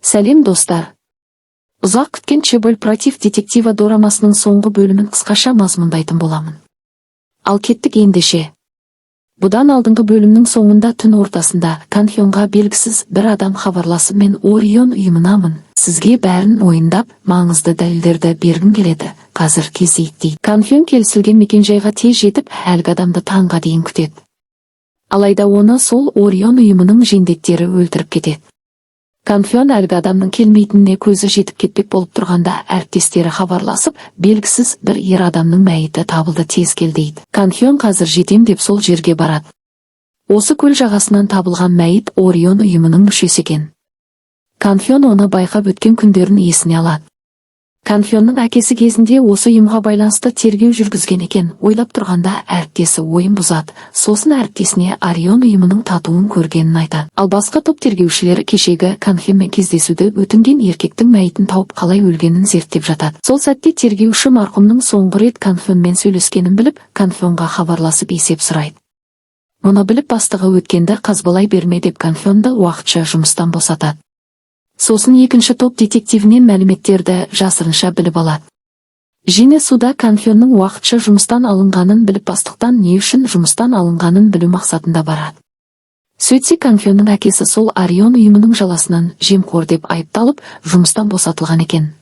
Сәлем достар. Ұзақ күткен Чеболь против детектива дорамасының соңғы бөлімін қысқаша мазмұндайтын боламын. Ал кеттік ендеше. Бұдан алдыңғы бөлімнің соңында түн ортасында Канхёнға белгісіз бір адам хабарласып, мен Орион ұйымынамын. Сізге бәрін ойындап, маңызды дәлелдерді бергім келеді. Қазір кезейік дейді. Канхён келісілген мекенжайға тез жетіп, әлгі адамды таңға дейін күтеді. Алайда оны сол Орион ұйымының жендеттері өлтіріп кетеді. Канхён әлгі адамның келмейтініне көзі жетіп кетпек болып тұрғанда, әріптестері хабарласып, белгісіз бір ер адамның мәйіті табылды, тез кел дейді. Канхён қазір жетем деп сол жерге барады. Осы көл жағасынан табылған мәйіт Орион ұйымының мүшесі екен. Канхён оны байқап өткен күндерін есіне алады. Канхённың әкесі кезінде осы ұйымға байланысты тергеу жүргізген екен. Ойлап тұрғанда әріптесі ойын бұзады. Сосын әріптесіне Орион ұйымының татуын көргенін айтады. Ал басқа топ тергеушілері кешегі Канхёнмен кездесуді өтінген еркектің мәйітін тауып қалай өлгенін зерттеп жатады. Сол сәтте тергеуші марқұмның соңғы рет Канхёнмен сөйлескенін біліп, Канхёнға хабарласып есеп сұрайды. Мұны біліп бастығы өткенді қазбалай берме деп Канхёнды уақытша жұмыстан босатады. Сосын екінші топ детективінен мәліметтерді жасырынша біліп алады. Жинесуда Канхённың уақытша жұмыстан алынғанын біліп, бастықтан не үшін жұмыстан алынғанын білу мақсатында барады. Сөйтсе Канхённың әкесі сол Орион ұйымының жаласынан жемқор деп айыпталып, жұмыстан босатылған екен.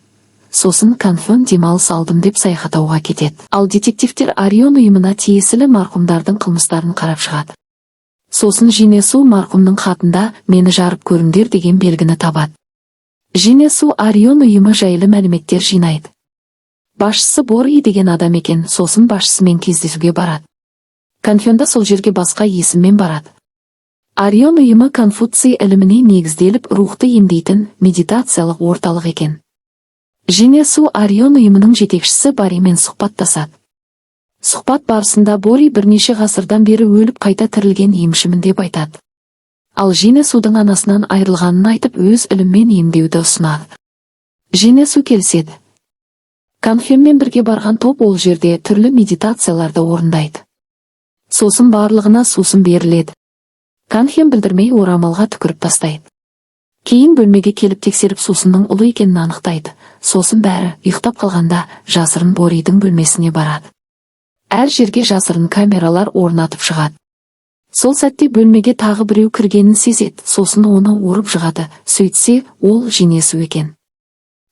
Сосын Канхён демалыс алдым деп саяхаттауға кетеді. Ал детективтер Орион ұйымына тиесілі марқұмдардың қылмыстарын қарап шығады. Сосын Жинесу марқұмның хатында мені жарып көріңдер деген белгіні табады. Жинесу Орион ұйымы жайлы мәліметтер жинайды. Басшысы Бори деген адам екен. Сосын басшысымен кездесуге барады. Канхён да сол жерге басқа есіммен барады. Орион ұйымы Конфуций іліміне негізделіп рухты емдейтін медитациялық орталық екен. Жинесу Орион ұйымының жетекшісі Боримен сұхбаттасады. Сұхбат барысында Бори бірнеше ғасырдан бері өліп қайта тірілген емшімін деп айтады. Ал Жинесудың анасынан айырылғанын айтып, өз іліммен емдеуді ұсынады. Жинесу келіседі. Канхёнмен бірге барған топ ол жерде түрлі медитацияларды орындайды. Сосын барлығына сусын беріледі. Канхён білдірмей орамалға түкіріп тастайды. Кейін бөлмеге келіп тексеріп сусынның ұлы екенін анықтайды. Сосын бәрі ұйықтап қалғанда жасырын Боридің бөлмесіне барады. Әр жерге жасырын камералар орнатып шығады. Сол сәтте бөлмеге тағы біреу кіргенін сезеді. Сосын оны ұрып жығады. Сөйтсе, ол Жинесу екен.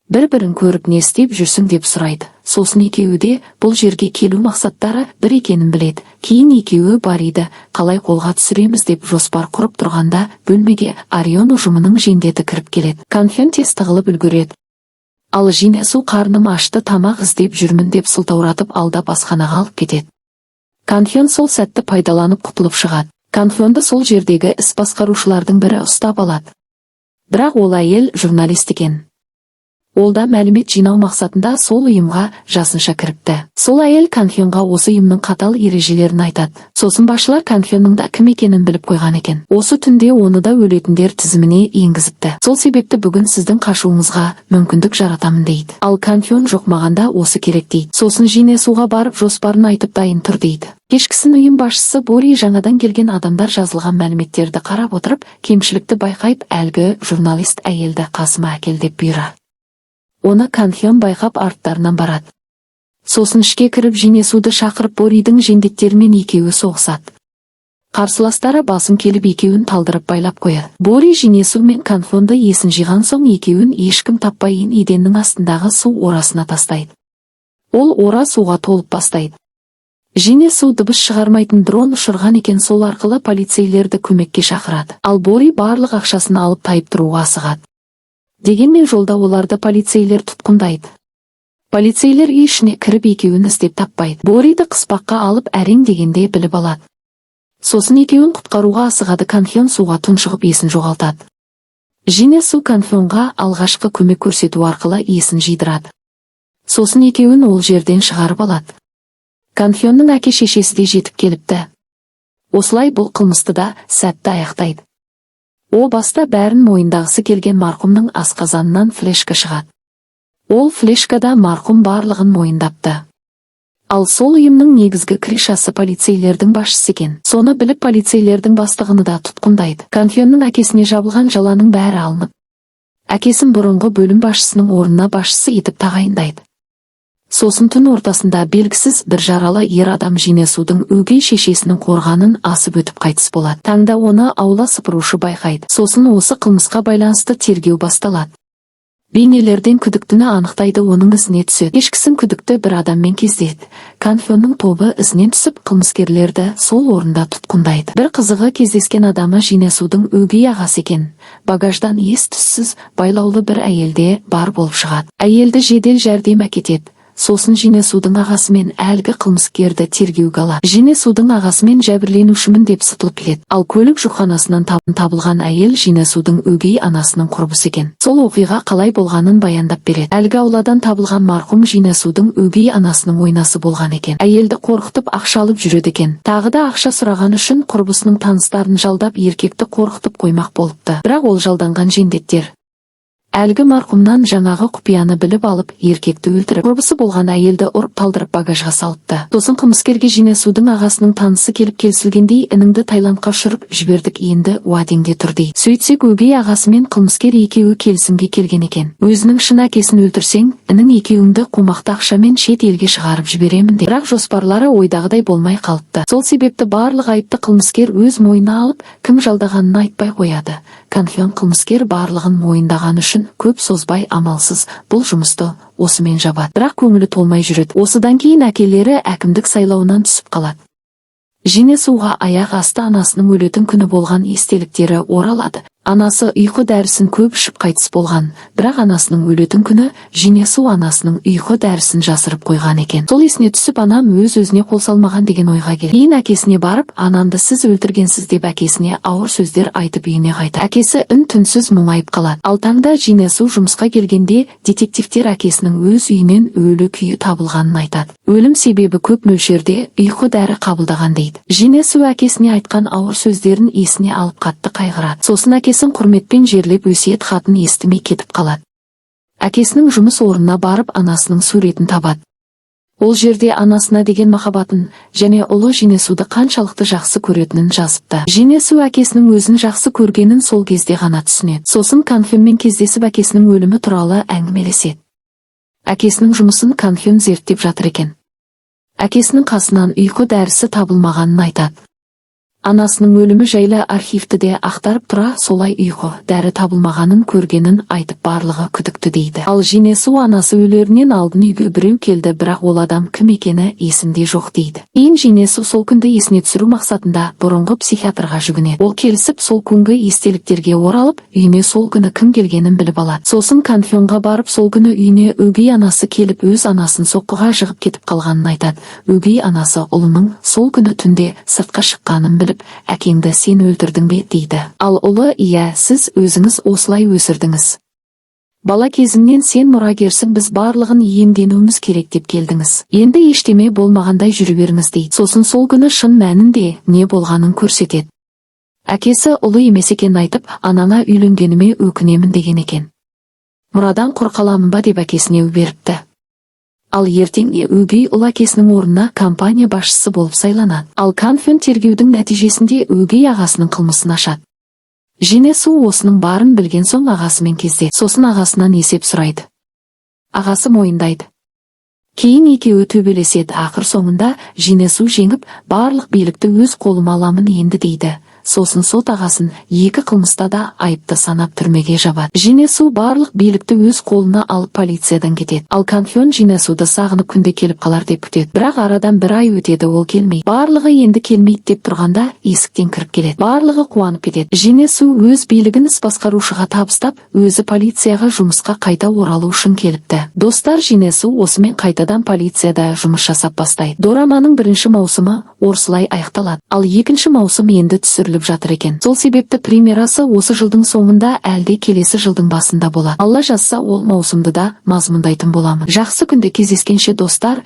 Бір-бірін көріп не істеп жүрсің деп сұрайды. Сосын екеуі де бұл жерге келу мақсаттары бір екенін біледі. Кейін екеуі Бориді қалай қолға түсіреміз деп жоспар құрып тұрғанда, бөлмеге Орион ұжымының жендеті кіріп келеді. Канхён тез тығылып үлгереді. Ал Жинесу қарным ашты, тамақ іздеп жүрмін деп сылтауратып алдап асханаға алып кетеді. Канхён сол сәтті пайдаланып құтылып шығады. Канхёнды сол жердегі іс басқарушылардың бірі ұстап алады. Бірақ ол әйел журналист екен. Ол да мәлімет жинау мақсатында сол ұйымға жасынша кіріпті. Сол әйел Канхёнға осы ұйымның қатал ережелерін айтады. Сосын басшылар Канхённың да кім екенін біліп қойған екен. Осы түнде оны да өлетіндер тізіміне енгізіпті. Сол себепті бүгін сіздің қашуыңызға мүмкіндік жаратамын дейді. Ал Канхён жоқ, мағанда осы керек дейді. Сосын Жинесуға барып жоспарын айтып дайын тұр дейді. Кешкісін ұйым басшысы Бори жаңадан келген адамдар жазылған мәліметтерді қарап отырып, кемшілікті байқайып, әлгі журналист әйелді қасыма әкел деп бұйырады. Оны Канхён байқап арттарынан барады. Сосын ішке кіріп Жинесуды шақырып Боридің жендеттерімен екеуі соғысады. Қарсыластары басым келіп екеуін талдырып байлап қояды. Бори Жинесу мен Канхёнды есін жиған соң екеуін ешкім таппай еденнің астындағы су орасына тастайды. Ол ора суға толып бастайды. Жинесу дыбыс шығармайтын дрон ұшырған екен, сол арқылы полицейлерді көмекке шақырады. Ал Бори барлық ақшасын алып тайып тұруға асығады. Дегенмен жолда оларды полицейлер тұтқындайды. Полицейлер үй ішіне кіріп екеуін іздеп таппайды. Бориді қыспаққа алып әрең дегенде біліп алады. Сосын екеуін құтқаруға асығады. Канхён суға тұншығып есін жоғалтады. Жинесу Канхёнға алғашқы көмек көрсету арқылы есін жидырады. Сосын екеуін ол жерден шығарып алады. Канхённың әке-шешесі де жетіп келіпті. Осылай бұл қылмысты да сәтті аяқтайды. О баста бәрін мойындағысы келген марқұмның асқазанынан флешка шығады. Ол флешкада марқұм барлығын мойындапты. Ал сол ұйымның негізгі кришасы полицейлердің басшысы екен. Соны біліп полицейлердің бастығыны да тұтқындайды. Канхённың әкесіне жабылған жаланың бәрі алынып, Әкесін бұрынғы бөлім басшысының орнына басшысы етіп тағайындайды. Сосын түн ортасында белгісіз бір жаралы ер адам Жинесудың өгей шешесінің қорғанын асып өтіп қайтыс болады. Таңда оны аула сыпырушы байқайды. Сосын осы қылмысқа байланысты тергеу басталады. Бейнелерден күдіктіні анықтайды, оның ізіне түседі. Кешкісін күдікті бір адаммен кездеседі. Канфённың тобы ізінен түсіп, қылмыскерлерді сол орында тұтқындайды. Бір қызығы, кездескен адамы Жинесудың өгей ағасы екен. Багаждан ес-түссіз байлаулы бір әйелде бар болып шығады. Әйелді жедел жәрдем әкетеді. Сосын Жинесудың ағасымен әлгі қылмыскерді тергеуге алады. Жинесудың ағасымен жәбірленушімін деп сытылып келеді. Ал көлік жүкханасынан табылған әйел Жинесудың өгей анасының құрбысы екен. Сол оқиға қалай болғанын баяндап береді. Әлгі ауладан табылған марқұм Жинесудың өгей анасының ойнасы болған екен. Әйелді қорқытып ақша алып жүреді екен. Тағы да ақша сұраған үшін құрбысының таныстарын жалдап еркекті қорқытып қоймақ болыпты. Бірақ ол жалданған жендеттер әлгі марқұмнан жаңағы құпияны біліп алып, еркекті өлтіріп, құрбысы болған әйелді ұрып талдырып багажға салыпты. Сосын қылмыскерге Жинесудың ағасының танысы келіп келісілгендей, ініңді Таиландқа ұшырып жібердік, енді уәдеңде тұр дейді. Сөйтсек, өгей ағасы мен қылмыскер екеуі келісімге келген екен. Өзінің шын әкесін өлтірсең, інің екеуіңді қомақты ақшамен шет елге шығарып жіберемін деп. Бірақ жоспарлары ойдағыдай болмай қалыпты. Сол себепті барлық айыпты қылмыскер өз мойнына алып, кім жалдағанын айтпай қояды. Канфён қылмыскер барлығын мойындаған үшін көп созбай амалсыз бұл жұмысты осымен жабады. Бірақ көңілі толмай жүреді. Осыдан кейін әкелері әкімдік сайлауынан түсіп қалады. Жинесуға аяқ асты анасының өлетін күні болған естеліктері оралады. Анасы ұйқы дәрісін көп ішіп қайтыс болған, бірақ анасының өлетін күні Жинесу анасының ұйқы дәрісін жасырып қойған екен. Сол есіне түсіп, анам өз-өзіне қол салмаған деген ойға келеді. Кейін әкесіне барып, анамды сіз өлтіргенсіз деп әкесіне ауыр сөздер айтып үйіне қайтады. Әкесі үн-түнсіз мұңайып қалады. Ал таңда Жинесу жұмысқа келгенде, детективтер әкесінің өз үйінен өлі күйі табылғанын айтады. Өлім себебі көп мөлшерде ұйқы дәрі қабылдаған дейді. Жинесу әкесіне айтқан ауыр сөздерін есіне алып қатты қайғырады. Сосын әкесін құрметпен жерлеп өсиет хатын естімей кетіп қалады. Әкесінің жұмыс орнына барып анасының суретін табады. Ол жерде анасына деген махаббатын және ұлы Жинесуды қаншалықты жақсы көретінін жазыпты. Жинесу әкесінің өзін жақсы көргенін сол кезде ғана түсінеді. Сосын Канфёнмен кездесіп әкесінің өлімі туралы әңгімелеседі. Әкесінің жұмысын Канфён зерттеп жатыр екен. Әкесінің қасынан ұйқы дәрісі табылмағанын айтады. Анасының өлімі жайлы архивті ақтарып тұра, солай ұйқы дәрі табылмағанын көргенін айтып барлығы күдікті дейді. Ал Жинесу анасы өлерінен алдын үйге біреу келді, бірақ ол адам кім екені есінде жоқ дейді. Кейін Жинесу сол күнді есіне түсіру мақсатында бұрынғы психиатрға жүгінеді. Ол келісіп, сол күнгі естеліктерге оралып, үйіне сол күні кім келгенін біліп алады. Сосын Канфёнға барып, сол күні үйіне өгей анасы келіп, өз анасын соққыға жығып кетіп қалғанын айтады. Өгей анасы ұлының сол күні түнде сыртқа шыққанын біліп, әкеңді сен өлтірдің бе дейді. Ал ұлы, иә, сіз өзіңіз осылай өсірдіңіз. Бала кезімнен сен мұрагерсің, біз барлығын иемденуіміз керек деп келдіңіз. Енді ештеме болмағандай жүре беріңіз дейді. Сосын сол күні шын мәнінде не болғанын көрсетеді. Әкесі ұлы емес екенін айтып, анаңа үйленгеніме өкінемін деген екен. Мұрадан құр қаламын ба деп әкесіне беріпті. Ал ертең өгей ұл әкесінің орнына компания басшысы болып сайланады. Ал Канфён тергеудің нәтижесінде өгей ағасының қылмысын ашады. Жинесу осының барын білген соң ағасымен кездеседі. Сосын ағасынан есеп сұрайды. Ағасы мойындайды. Кейін екеуі төбелеседі. Ақыр соңында Жинесу жеңіп, барлық билікті өз қолыма аламын енді дейді. Сосын сот ағасын екі қылмыста да айыпты санап түрмеге жабады. Жинесу барлық билікті өз қолына алып полициядан кетеді. Ал Канфён Жинесуды сағынып күнде келіп қалар деп күтеді. Бірақ арадан бір ай өтеді, ол келмейді. Барлығы енді келмейді деп тұрғанда есіктен кіріп келеді. Барлығы қуанып кетеді. Жинесу өз билігін іс басқарушыға табыстап, өзі полицияға жұмысқа қайта оралу үшін келіпті. Достар, Жинесу осымен қайтадан полицияда жұмыс жасап бастайды. Дораманың бірінші маусымы осылай аяқталады. Ал екінші маусым енді түсіріліп жатыр екен. Сол себепті премьерасы осы жылдың соңында әлде келесі жылдың басында болады. Алла жазса, ол маусымды да мазмұндайтын боламын. Жақсы күнде кездескенше достар.